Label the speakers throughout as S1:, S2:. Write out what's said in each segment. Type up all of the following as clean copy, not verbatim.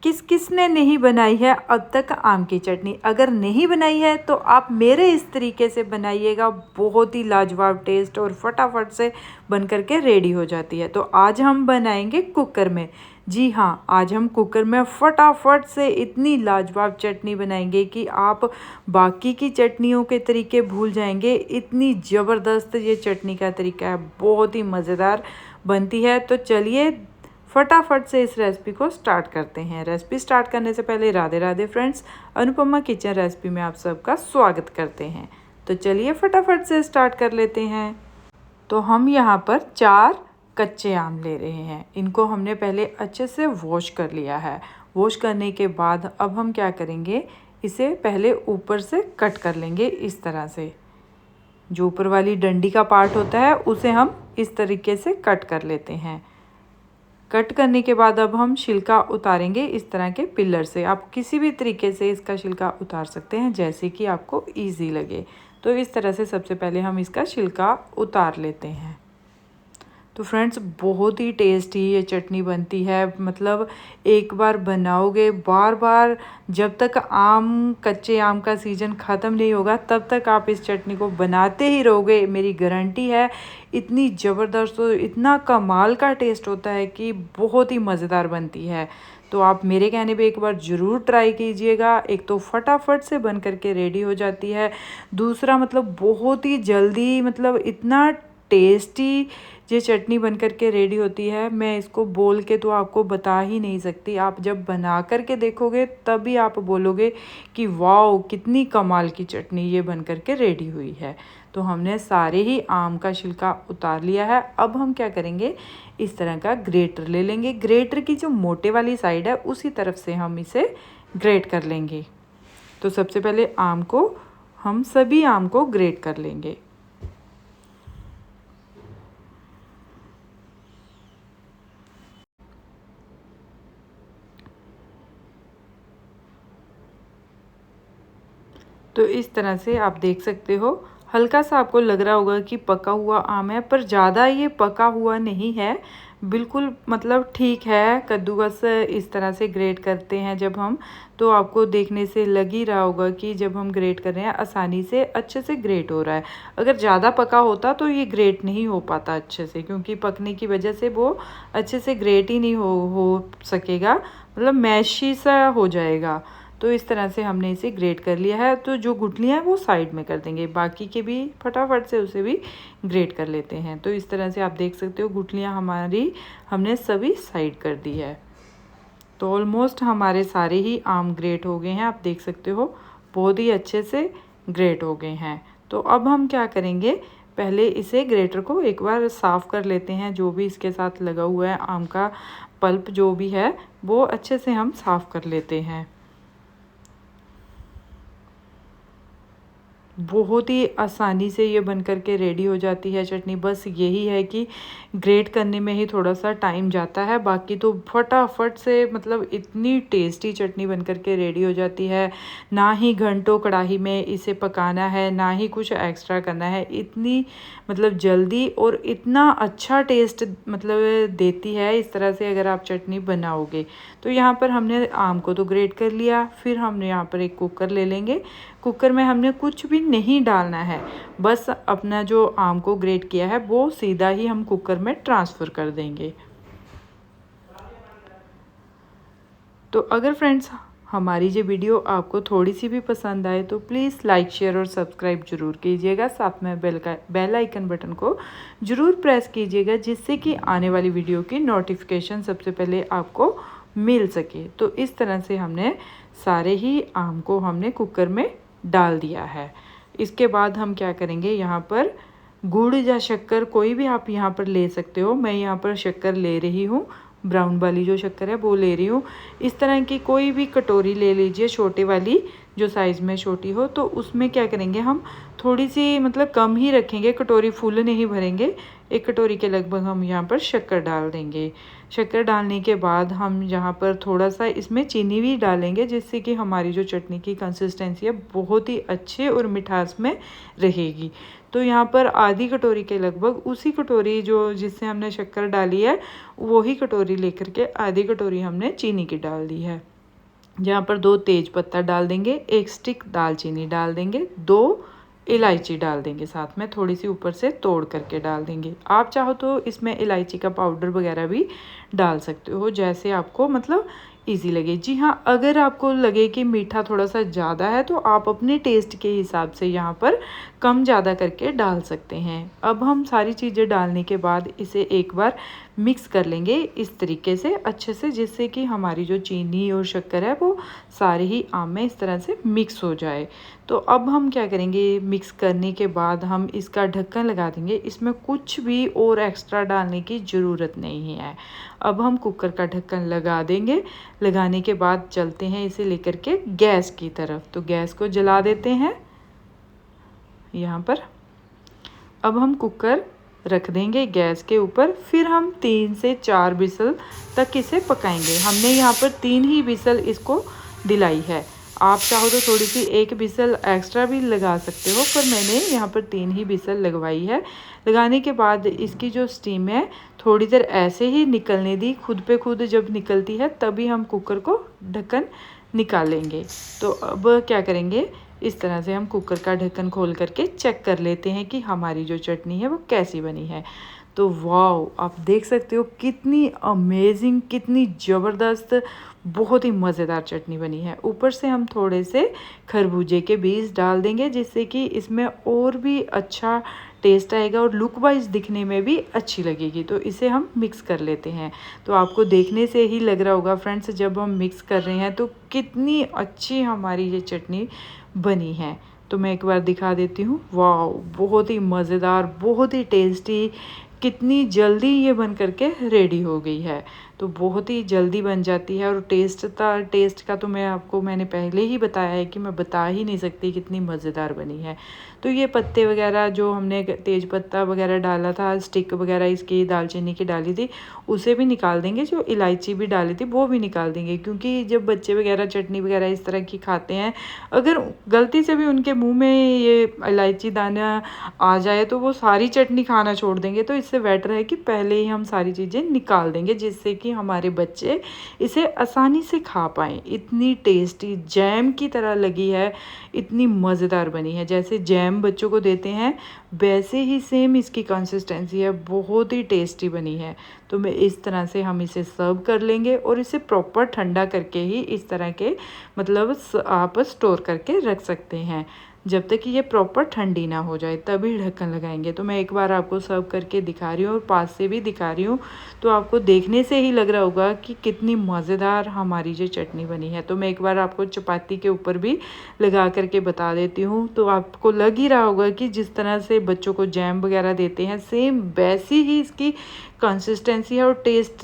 S1: किस किस ने नहीं बनाई है अब तक आम की चटनी। अगर नहीं बनाई है तो आप मेरे इस तरीके से बनाइएगा, बहुत ही लाजवाब टेस्ट और फटाफट से बन करके रेडी हो जाती है। तो आज हम बनाएंगे कुकर में। जी हाँ, आज हम कुकर में फटाफट से इतनी लाजवाब चटनी बनाएंगे कि आप बाकी की चटनियों के तरीके भूल जाएंगे। इतनी ज़बरदस्त ये चटनी का तरीका है, बहुत ही मज़ेदार बनती है। तो चलिए फटाफट से इस रेसिपी को स्टार्ट करते हैं। रेसिपी स्टार्ट करने से पहले Radhe Radhe friends, Anupama kitchen recipe में आप सबका स्वागत करते हैं। तो चलिए फटाफट से स्टार्ट कर लेते हैं। तो हम यहाँ पर 4 कच्चे आम ले रहे हैं। इनको हमने पहले अच्छे से वॉश कर लिया है। वॉश करने के बाद अब हम क्या करेंगे, इसे पहले ऊपर से कट कर लेंगे इस तरह से। जो ऊपर वाली डंडी का पार्ट होता है उसे हम इस तरीके से कट कर लेते हैं। कट करने के बाद अब हम छिलका उतारेंगे इस तरह के पिलर से। आप किसी भी तरीके से इसका छिलका उतार सकते हैं, जैसे कि आपको इजी लगे। तो इस तरह से सबसे पहले हम इसका छिलका उतार लेते हैं। तो फ्रेंड्स, बहुत ही टेस्टी ये चटनी बनती है। मतलब एक बार बनाओगे, बार बार, जब तक कच्चे आम का सीज़न ख़त्म नहीं होगा तब तक आप इस चटनी को बनाते ही रहोगे, मेरी गारंटी है। इतनी ज़बरदस्त और इतना कमाल का टेस्ट होता है कि बहुत ही मज़ेदार बनती है। तो आप मेरे कहने पे एक बार ज़रूर ट्राई कीजिएगा। एक तो फटाफट से बन करके रेडी हो जाती है, दूसरा मतलब बहुत ही जल्दी, मतलब इतना टेस्टी ये चटनी बन करके रेडी होती है। मैं इसको बोल के तो आपको बता ही नहीं सकती। आप जब बना करके देखोगे तभी आप बोलोगे कि वाओ, कितनी कमाल की चटनी ये बन करके रेडी हुई है। तो हमने सारे ही आम का छिलका उतार लिया है। अब हम क्या करेंगे, इस तरह का ग्रेटर ले लेंगे। ग्रेटर की जो मोटे वाली साइड है उसी तरफ से हम इसे ग्रेट कर लेंगे। तो सबसे पहले हम सभी आम को ग्रेट कर लेंगे। तो इस तरह से आप देख सकते हो, हल्का सा आपको लग रहा होगा कि पका हुआ आम है, पर ज़्यादा ये पका हुआ नहीं है, बिल्कुल मतलब ठीक है। कद्दूकस इस तरह से ग्रेट करते हैं जब हम, तो आपको देखने से लग ही रहा होगा कि जब हम ग्रेट कर रहे हैं आसानी से अच्छे से ग्रेट हो रहा है। अगर ज़्यादा पका होता तो ये ग्रेट नहीं हो पाता अच्छे से, क्योंकि पकने की वजह से वो अच्छे से ग्रेट ही नहीं हो सकेगा, मतलब मैशी सा हो जाएगा। तो इस तरह से हमने इसे ग्रेट कर लिया है। तो जो गुठलियाँ हैं वो साइड में कर देंगे, बाकी के भी फटाफट से उसे भी ग्रेट कर लेते हैं। तो इस तरह से आप देख सकते हो गुठलियाँ हमारी हमने सभी साइड कर दी है। तो ऑलमोस्ट हमारे सारे ही आम ग्रेट हो गए हैं, आप देख सकते हो बहुत ही अच्छे से ग्रेट हो गए हैं। तो अब हम क्या करेंगे, पहले इसे ग्रेटर को एक बार साफ़ कर लेते हैं। जो भी इसके साथ लगा हुआ है आम का पल्प जो भी है वो अच्छे से हम साफ़ कर लेते हैं। बहुत ही आसानी से ये बन कर के रेडी हो जाती है चटनी। बस यही है कि ग्रेट करने में ही थोड़ा सा टाइम जाता है, बाकी तो फटाफट से मतलब इतनी टेस्टी चटनी बन कर के रेडी हो जाती है। ना ही घंटों कढ़ाई में इसे पकाना है, ना ही कुछ एक्स्ट्रा करना है। इतनी मतलब जल्दी और इतना अच्छा टेस्ट मतलब देती है इस तरह से अगर आप चटनी बनाओगे। तो यहाँ पर हमने आम को तो ग्रेट कर लिया, फिर हमने यहाँ पर एक कुकर ले लेंगे। कुकर में हमने कुछ भी नहीं डालना है, बस अपना जो आम को ग्रेट किया है वो सीधा ही हम कुकर में ट्रांसफ़र कर देंगे। तो अगर फ्रेंड्स हमारी ये वीडियो आपको थोड़ी सी भी पसंद आए तो प्लीज़ लाइक, शेयर और सब्सक्राइब ज़रूर कीजिएगा। साथ में बेल आइकन बटन को ज़रूर प्रेस कीजिएगा, जिससे कि आने वाली वीडियो की नोटिफिकेशन सबसे पहले आपको मिल सके। तो इस तरह से हमने सारे ही आम को हमने कुकर में डाल दिया है। इसके बाद हम क्या करेंगे, यहाँ पर गुड़ या शक्कर कोई भी आप यहाँ पर ले सकते हो। मैं यहाँ पर शक्कर ले रही हूँ, ब्राउन वाली जो शक्कर है वो ले रही हूँ। इस तरह की कोई भी कटोरी ले लीजिए, छोटे वाली जो साइज़ में छोटी हो। तो उसमें क्या करेंगे, हम थोड़ी सी मतलब कम ही रखेंगे, कटोरी फुल नहीं भरेंगे। एक कटोरी के लगभग हम यहाँ पर शक्कर डाल देंगे। शक्कर डालने के बाद हम यहाँ पर थोड़ा सा इसमें चीनी भी डालेंगे, जिससे कि हमारी जो चटनी की कंसिस्टेंसी है बहुत ही अच्छे और मिठास में रहेगी। तो यहाँ पर आधी कटोरी के लगभग उसी कटोरी जो जिससे हमने शक्कर डाली है वही कटोरी लेकर के आधी कटोरी हमने चीनी की डाल दी है। यहाँ पर 2 तेज पत्ता डाल देंगे, 1 स्टिक दालचीनी डाल देंगे, 2 इलायची डाल देंगे, साथ में थोड़ी सी ऊपर से तोड़ करके डाल देंगे। आप चाहो तो इसमें इलायची का पाउडर वगैरह भी डाल सकते हो, जैसे आपको मतलब इजी लगे। जी हाँ, अगर आपको लगे कि मीठा थोड़ा सा ज़्यादा है तो आप अपने टेस्ट के हिसाब से यहाँ पर कम ज़्यादा करके डाल सकते हैं। अब हम सारी चीज़ें डालने के बाद इसे एक बार मिक्स कर लेंगे इस तरीके से अच्छे से, जिससे कि हमारी जो चीनी और शक्कर है वो सारे ही आम में इस तरह से मिक्स हो जाए। तो अब हम क्या करेंगे, मिक्स करने के बाद हम इसका ढक्कन लगा देंगे। इसमें कुछ भी और एक्स्ट्रा डालने की ज़रूरत नहीं है। अब हम कुकर का ढक्कन लगा देंगे। लगाने के बाद चलते हैं इसे लेकर के गैस की तरफ। तो गैस को जला देते हैं यहाँ पर। अब हम कुकर रख देंगे गैस के ऊपर, फिर हम 3 से 4 विसल तक इसे पकाएंगे। हमने यहाँ पर 3 ही विसल इसको दिलाई है। आप चाहो तो थोड़ी सी 1 विसल एक्स्ट्रा भी लगा सकते हो, पर मैंने यहाँ पर 3 ही विसल लगवाई है। लगाने के बाद इसकी जो स्टीम है थोड़ी देर ऐसे ही निकलने दी, खुद पे खुद जब निकलती है तभी हम कुकर को ढक्कन निकालेंगे। तो अब क्या करेंगे, इस तरह से हम कुकर का ढक्कन खोल करके चेक कर लेते हैं कि हमारी जो चटनी है वो कैसी बनी है। तो वाह, आप देख सकते हो कितनी अमेजिंग, कितनी ज़बरदस्त, बहुत ही मज़ेदार चटनी बनी है। ऊपर से हम थोड़े से खरबूजे के बीज डाल देंगे, जिससे कि इसमें और भी अच्छा टेस्ट आएगा और लुक वाइज दिखने में भी अच्छी लगेगी। तो इसे हम मिक्स कर लेते हैं। तो आपको देखने से ही लग रहा होगा फ्रेंड्स, जब हम मिक्स कर रहे हैं तो कितनी अच्छी हमारी ये चटनी बनी है। तो मैं एक बार दिखा देती हूँ। वाह, बहुत ही मज़ेदार, बहुत ही टेस्टी, कितनी जल्दी ये बन करके रेडी हो गई है। तो बहुत ही जल्दी बन जाती है। और टेस्ट का तो मैंने पहले ही बताया है कि मैं बता ही नहीं सकती कितनी मज़ेदार बनी है। तो ये पत्ते वगैरह जो हमने तेज पत्ता वगैरह डाला था, स्टिक वगैरह इसकी दालचीनी की डाली थी, उसे भी निकाल देंगे। जो इलायची भी डाली थी वो भी निकाल देंगे, क्योंकि जब बच्चे वगैरह चटनी वगैरह इस तरह की खाते हैं, अगर गलती से भी उनके मुंह में ये इलायची दाना आ जाए तो वो सारी चटनी खाना छोड़ देंगे। तो इससे बेटर है कि पहले ही हम सारी चीज़ें निकाल देंगे, जिससे कि हमारे बच्चे इसे आसानी से खा पाएँ। इतनी टेस्टी जैम की तरह लगी है, इतनी मज़ेदार बनी है। जैसे जैम बच्चों को देते हैं वैसे ही सेम इसकी कंसिस्टेंसी है, बहुत ही टेस्टी बनी है। तो मैं इस तरह से हम इसे सर्व कर लेंगे और इसे प्रॉपर ठंडा करके ही इस तरह के मतलब आप स्टोर करके रख सकते हैं, जब तक कि ये प्रॉपर ठंडी ना हो जाए तभी ढक्कन लगाएंगे। तो मैं एक बार आपको सर्व करके दिखा रही हूँ और पास से भी दिखा रही हूँ। तो आपको देखने से ही लग रहा होगा कि कितनी मज़ेदार हमारी जो चटनी बनी है। तो मैं एक बार आपको चपाती के ऊपर भी लगा करके बता देती हूँ। तो आपको लग ही रहा होगा कि जिस तरह से बच्चों को जैम वगैरह देते हैं सेम वैसी ही इसकी कंसिस्टेंसी है। और टेस्ट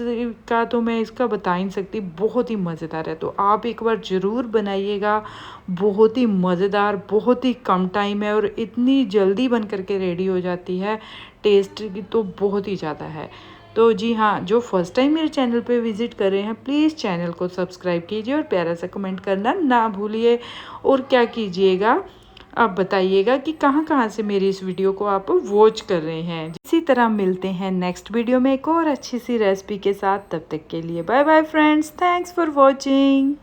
S1: का तो मैं इसका बता ही नहीं सकती, बहुत ही मज़ेदार है। तो आप एक बार ज़रूर बनाइएगा, बहुत ही मज़ेदार, बहुत ही कम टाइम है और इतनी जल्दी बन करके रेडी हो जाती है। टेस्ट की तो बहुत ही ज़्यादा है। तो जी हाँ, जो फर्स्ट टाइम मेरे चैनल पे विज़िट कर रहे हैं प्लीज़ चैनल को सब्सक्राइब कीजिए और प्यारा सा कमेंट करना ना भूलिए। और क्या कीजिएगा, आप बताइएगा कि कहाँ से मेरी इस वीडियो को आप वॉच कर रहे हैं। इसी तरह मिलते हैं नेक्स्ट वीडियो में एक और अच्छी सी रेसिपी के साथ। तब तक के लिए bye bye friends, thanks for watching.